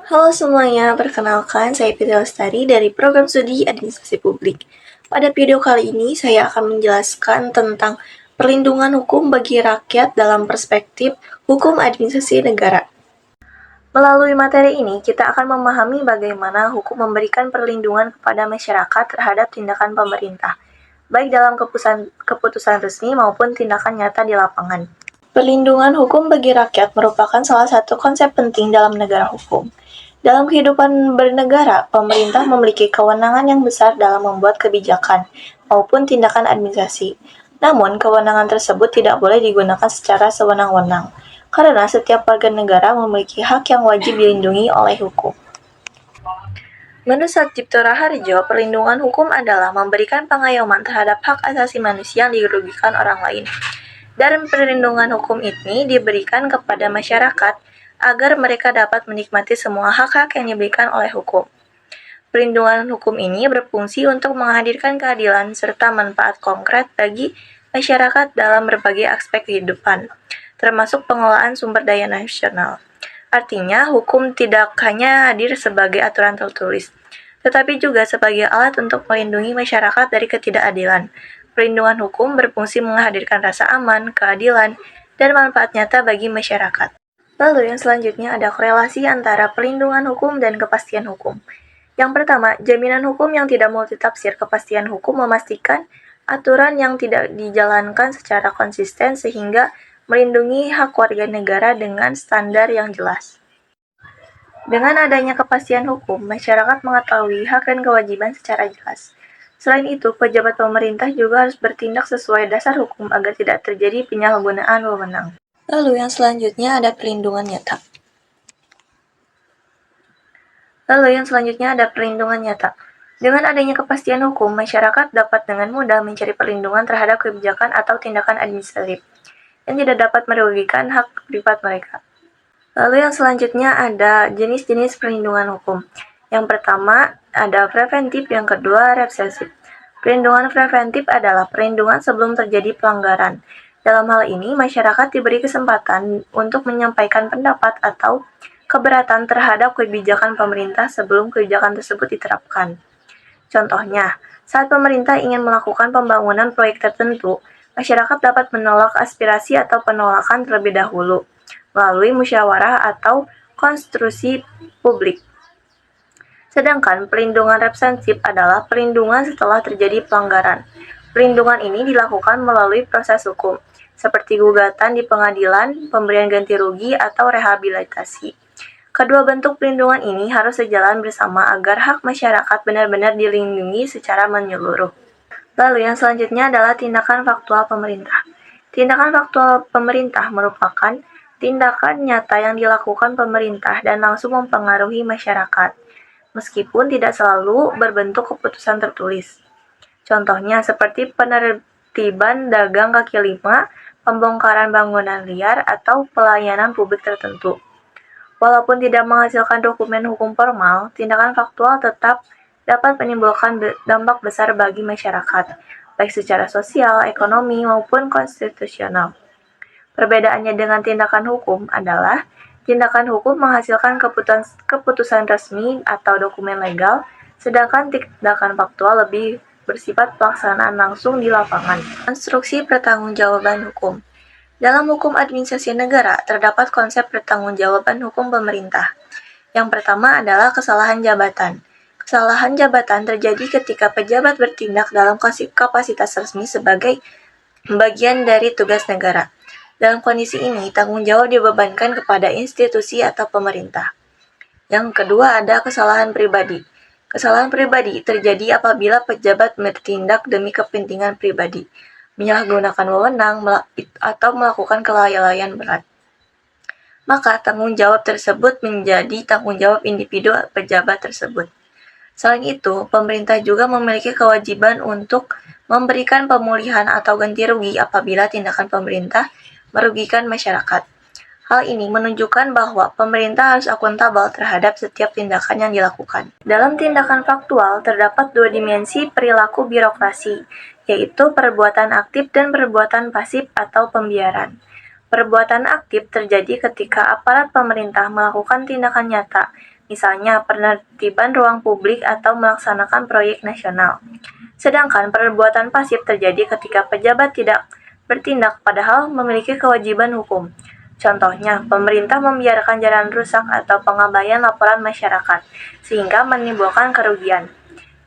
Halo semuanya, perkenalkan saya Fitri Lestari dari Program Studi Administrasi Publik. Pada video kali ini saya akan menjelaskan tentang perlindungan hukum bagi rakyat dalam perspektif hukum administrasi negara. Melalui materi ini, kita akan memahami bagaimana hukum memberikan perlindungan kepada masyarakat terhadap tindakan pemerintah, baik dalam keputusan resmi maupun tindakan nyata di lapangan. Perlindungan hukum bagi rakyat merupakan salah satu konsep penting dalam negara hukum. Dalam kehidupan bernegara, pemerintah memiliki kewenangan yang besar dalam membuat kebijakan maupun tindakan administrasi. Namun, kewenangan tersebut tidak boleh digunakan secara sewenang-wenang, karena setiap warga negara memiliki hak yang wajib dilindungi oleh hukum. Menurut Satjipto Raharjo, perlindungan hukum adalah memberikan pengayoman terhadap hak asasi manusia yang dirugikan orang lain. Dan perlindungan hukum ini diberikan kepada masyarakat agar mereka dapat menikmati semua hak-hak yang diberikan oleh hukum. Perlindungan hukum ini berfungsi untuk menghadirkan keadilan serta manfaat konkret bagi masyarakat dalam berbagai aspek kehidupan, termasuk pengelolaan sumber daya nasional. Artinya, hukum tidak hanya hadir sebagai aturan tertulis, tetapi juga sebagai alat untuk melindungi masyarakat dari ketidakadilan. Perlindungan hukum berfungsi menghadirkan rasa aman, keadilan, dan manfaat nyata bagi masyarakat. Lalu yang selanjutnya ada korelasi antara perlindungan hukum dan kepastian hukum. Yang pertama, jaminan hukum yang tidak multitafsir. Kepastian hukum memastikan aturan yang tidak dijalankan secara konsisten sehingga melindungi hak warga negara dengan standar yang jelas. Dengan adanya kepastian hukum, masyarakat mengetahui hak dan kewajiban secara jelas. Selain itu, pejabat pemerintah juga harus bertindak sesuai dasar hukum agar tidak terjadi penyalahgunaan wewenang. Lalu yang selanjutnya ada perlindungan nyata. Dengan adanya kepastian hukum, masyarakat dapat dengan mudah mencari perlindungan terhadap kebijakan atau tindakan administratif yang tidak dapat merugikan hak privat mereka. Lalu yang selanjutnya ada jenis-jenis perlindungan hukum. Yang pertama ada preventif, yang kedua represif. Perlindungan preventif adalah perlindungan sebelum terjadi pelanggaran. Dalam hal ini, masyarakat diberi kesempatan untuk menyampaikan pendapat atau keberatan terhadap kebijakan pemerintah sebelum kebijakan tersebut diterapkan. Contohnya, saat pemerintah ingin melakukan pembangunan proyek tertentu, masyarakat dapat menolak aspirasi atau penolakan terlebih dahulu melalui musyawarah atau konstruksi publik. Sedangkan perlindungan represif adalah perlindungan setelah terjadi pelanggaran. Perlindungan ini dilakukan melalui proses hukum, seperti gugatan di pengadilan, pemberian ganti rugi, atau rehabilitasi. Kedua bentuk perlindungan ini harus sejalan bersama agar hak masyarakat benar-benar dilindungi secara menyeluruh. Lalu yang selanjutnya adalah tindakan faktual pemerintah. Tindakan faktual pemerintah merupakan tindakan nyata yang dilakukan pemerintah dan langsung mempengaruhi masyarakat, meskipun tidak selalu berbentuk keputusan tertulis. Contohnya seperti penertiban dagang kaki lima, pembongkaran bangunan liar, atau pelayanan publik tertentu. Walaupun tidak menghasilkan dokumen hukum formal, tindakan faktual tetap dapat menimbulkan dampak besar bagi masyarakat, baik secara sosial, ekonomi, maupun konstitusional. Perbedaannya dengan tindakan hukum adalah tindakan hukum menghasilkan keputusan resmi atau dokumen legal, sedangkan tindakan faktual lebih bersifat pelaksanaan langsung di lapangan. Konstruksi pertanggungjawaban hukum. Dalam hukum administrasi negara, terdapat konsep pertanggungjawaban hukum pemerintah. Yang pertama adalah kesalahan jabatan. Kesalahan jabatan terjadi ketika pejabat bertindak dalam kapasitas resmi sebagai bagian dari tugas negara. Dalam kondisi ini, tanggung jawab dibebankan kepada institusi atau pemerintah. Yang kedua ada kesalahan pribadi. Kesalahan pribadi terjadi apabila pejabat bertindak demi kepentingan pribadi, menyalahgunakan wewenang, atau melakukan kelalaian berat. Maka tanggung jawab tersebut menjadi tanggung jawab individu pejabat tersebut. Selain itu, pemerintah juga memiliki kewajiban untuk memberikan pemulihan atau ganti rugi apabila tindakan pemerintah merugikan masyarakat. Hal ini menunjukkan bahwa pemerintah harus akuntabel terhadap setiap tindakan yang dilakukan. Dalam tindakan faktual, terdapat dua dimensi perilaku birokrasi, yaitu perbuatan aktif dan perbuatan pasif atau pembiaran. Perbuatan aktif terjadi ketika aparat pemerintah melakukan tindakan nyata misalnya penertiban ruang publik atau melaksanakan proyek nasional. Sedangkan perbuatan pasif terjadi ketika pejabat tidak bertindak padahal memiliki kewajiban hukum. Contohnya, pemerintah membiarkan jalan rusak atau pengabaian laporan masyarakat, sehingga menimbulkan kerugian.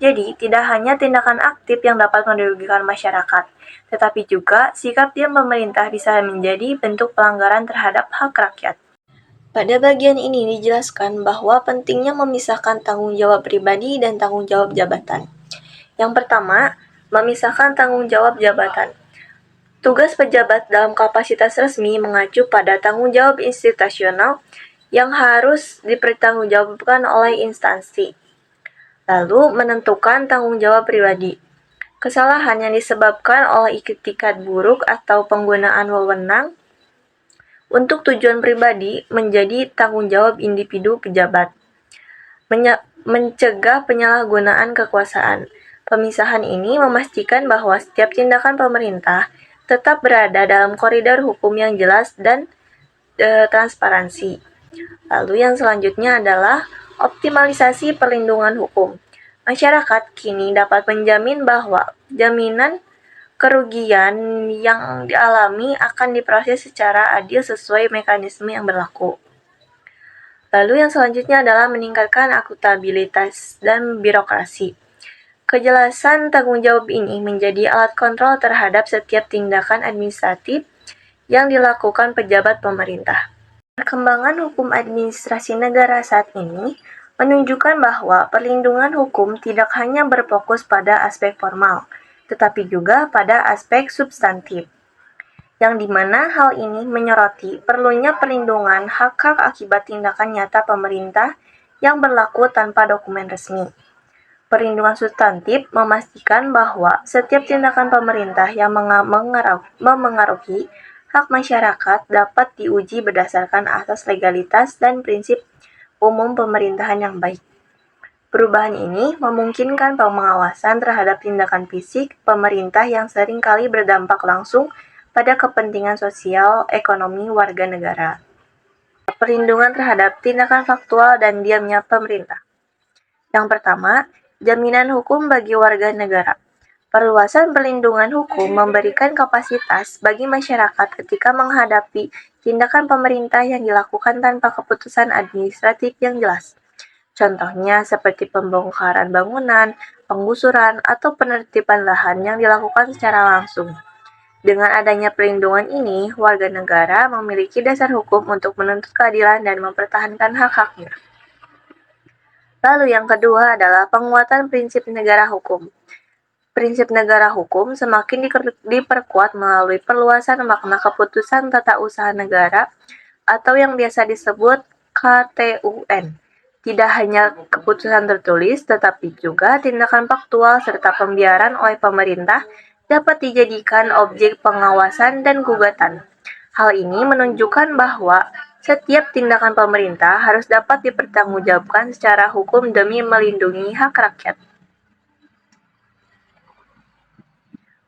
Jadi, tidak hanya tindakan aktif yang dapat merugikan masyarakat, tetapi juga sikap diam pemerintah bisa menjadi bentuk pelanggaran terhadap hak rakyat. Pada bagian ini dijelaskan bahwa pentingnya memisahkan tanggung jawab pribadi dan tanggung jawab jabatan. Yang pertama, memisahkan tanggung jawab jabatan. Tugas pejabat dalam kapasitas resmi mengacu pada tanggung jawab institusional yang harus dipertanggungjawabkan oleh instansi. Lalu, menentukan tanggung jawab pribadi. Kesalahan yang disebabkan oleh itikat buruk atau penggunaan wewenang untuk tujuan pribadi menjadi tanggung jawab individu pejabat. Mencegah penyalahgunaan kekuasaan. Pemisahan ini memastikan bahwa setiap tindakan pemerintah tetap berada dalam koridor hukum yang jelas dan transparansi. Lalu yang selanjutnya adalah optimalisasi perlindungan hukum. Masyarakat kini dapat menjamin bahwa jaminan kerugian yang dialami akan diproses secara adil sesuai mekanisme yang berlaku. Lalu yang selanjutnya adalah meningkatkan akuntabilitas dan birokrasi. Kejelasan tanggung jawab ini menjadi alat kontrol terhadap setiap tindakan administratif yang dilakukan pejabat pemerintah. Perkembangan hukum administrasi negara saat ini menunjukkan bahwa perlindungan hukum tidak hanya berfokus pada aspek formal, tetapi juga pada aspek substantif, yang dimana hal ini menyoroti perlunya perlindungan hak-hak akibat tindakan nyata pemerintah yang berlaku tanpa dokumen resmi. Perlindungan substantif memastikan bahwa setiap tindakan pemerintah yang memengaruhi hak masyarakat dapat diuji berdasarkan asas legalitas dan prinsip umum pemerintahan yang baik. Perubahan ini memungkinkan pengawasan terhadap tindakan fisik pemerintah yang seringkali berdampak langsung pada kepentingan sosial ekonomi warga negara. Perlindungan terhadap tindakan faktual dan diamnya pemerintah. Yang pertama, jaminan hukum bagi warga negara. Perluasan perlindungan hukum memberikan kapasitas bagi masyarakat ketika menghadapi tindakan pemerintah yang dilakukan tanpa keputusan administratif yang jelas. Contohnya seperti pembongkaran bangunan, penggusuran, atau penertiban lahan yang dilakukan secara langsung. Dengan adanya perlindungan ini, warga negara memiliki dasar hukum untuk menuntut keadilan dan mempertahankan hak-haknya. Lalu yang kedua adalah penguatan prinsip negara hukum. Prinsip negara hukum semakin diperkuat melalui perluasan makna keputusan tata usaha negara atau yang biasa disebut KTUN. Tidak hanya keputusan tertulis, tetapi juga tindakan faktual serta pembiaran oleh pemerintah dapat dijadikan objek pengawasan dan gugatan. Hal ini menunjukkan bahwa setiap tindakan pemerintah harus dapat dipertanggungjawabkan secara hukum demi melindungi hak rakyat.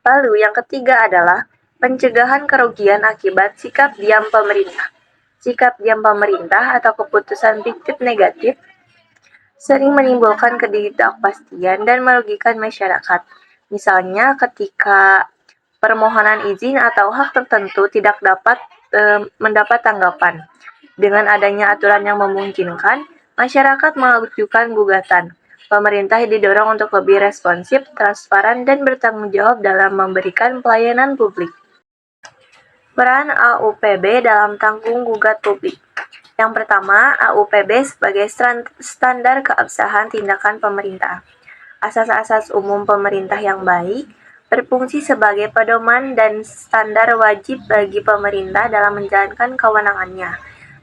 Lalu yang ketiga adalah pencegahan kerugian akibat sikap diam pemerintah. Sikap diam pemerintah atau keputusan fiktif negatif sering menimbulkan ketidakpastian dan merugikan masyarakat. Misalnya ketika permohonan izin atau hak tertentu tidak dapat mendapat tanggapan. Dengan adanya aturan yang memungkinkan, masyarakat mengajukan gugatan. Pemerintah didorong untuk lebih responsif, transparan, dan bertanggung jawab dalam memberikan pelayanan publik. Peran AUPB dalam tanggung gugat publik. Yang pertama, AUPB sebagai standar keabsahan tindakan pemerintah. Asas-asas umum pemerintah yang baik berfungsi sebagai pedoman dan standar wajib bagi pemerintah dalam menjalankan kewenangannya.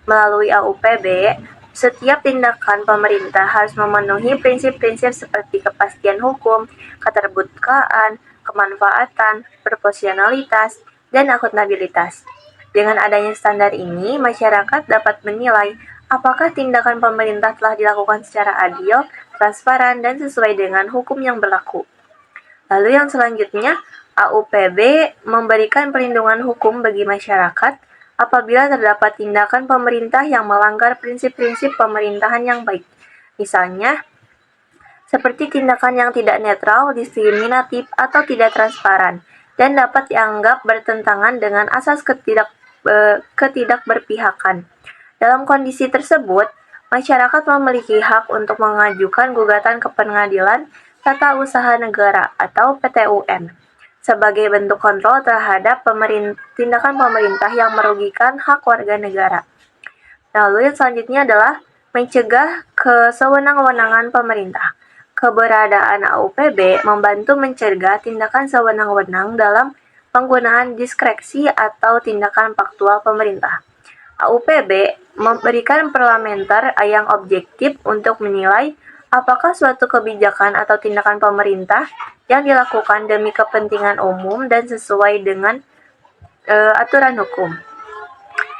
Melalui AUPB, setiap tindakan pemerintah harus memenuhi prinsip-prinsip seperti kepastian hukum, keterbukaan, kemanfaatan, proporsionalitas, dan akuntabilitas. Dengan adanya standar ini, masyarakat dapat menilai apakah tindakan pemerintah telah dilakukan secara adil, transparan, dan sesuai dengan hukum yang berlaku. Lalu yang selanjutnya, AUPB memberikan perlindungan hukum bagi masyarakat apabila terdapat tindakan pemerintah yang melanggar prinsip-prinsip pemerintahan yang baik. Misalnya, seperti tindakan yang tidak netral, diskriminatif, atau tidak transparan, dan dapat dianggap bertentangan dengan asas ketidakberpihakan. Dalam kondisi tersebut, masyarakat memiliki hak untuk mengajukan gugatan ke Pengadilan Tata Usaha Negara atau PT-UN sebagai bentuk kontrol terhadap tindakan pemerintah yang merugikan hak warga negara. Lalu yang selanjutnya adalah mencegah kesewenang-wenangan pemerintah. Keberadaan AUPB membantu mencegah tindakan sewenang-wenang dalam penggunaan diskresi atau tindakan faktual pemerintah. AUPB memberikan parlementer yang objektif untuk menilai apakah suatu kebijakan atau tindakan pemerintah yang dilakukan demi kepentingan umum dan sesuai dengan aturan hukum.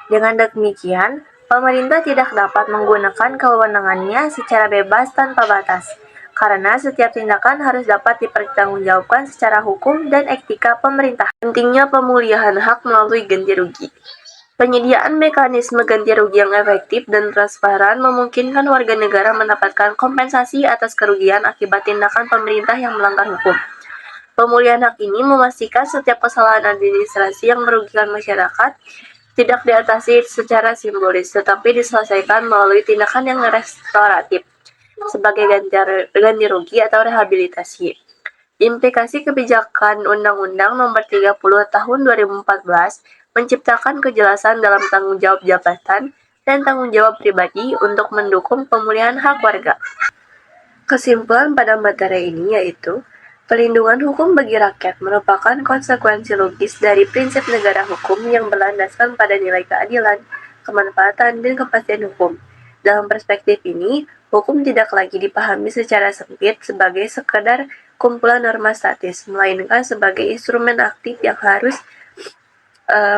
Dengan demikian, pemerintah tidak dapat menggunakan kewenangannya secara bebas tanpa batas, karena setiap tindakan harus dapat dipertanggungjawabkan secara hukum dan etika pemerintah. Pentingnya pemulihan hak melalui ganti rugi. Penyediaan mekanisme ganti rugi yang efektif dan transparan memungkinkan warga negara mendapatkan kompensasi atas kerugian akibat tindakan pemerintah yang melanggar hukum. Pemulihan hak ini memastikan setiap kesalahan administrasi yang merugikan masyarakat tidak diatasi secara simbolis, tetapi diselesaikan melalui tindakan yang restoratif sebagai ganti rugi atau rehabilitasi. Implikasi kebijakan Undang-Undang Nomor 30 Tahun 2014 menciptakan kejelasan dalam tanggung jawab jabatan dan tanggung jawab pribadi untuk mendukung pemulihan hak warga. Kesimpulan pada materi ini yaitu, pelindungan hukum bagi rakyat merupakan konsekuensi logis dari prinsip negara hukum yang berlandaskan pada nilai keadilan, kemanfaatan, dan kepastian hukum. Dalam perspektif ini, hukum tidak lagi dipahami secara sempit sebagai sekedar kumpulan norma statis, melainkan sebagai instrumen aktif yang harus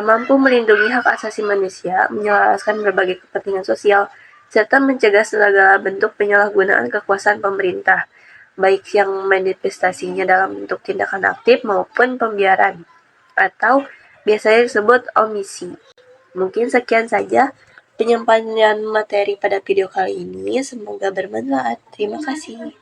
mampu melindungi hak asasi manusia, menyelaraskan berbagai kepentingan sosial, serta mencegah segala bentuk penyalahgunaan kekuasaan pemerintah, baik yang manifestasinya dalam bentuk tindakan aktif maupun pembiaran, atau biasanya disebut omisi. Mungkin sekian saja penyampaian materi pada video kali ini, semoga bermanfaat. Terima kasih.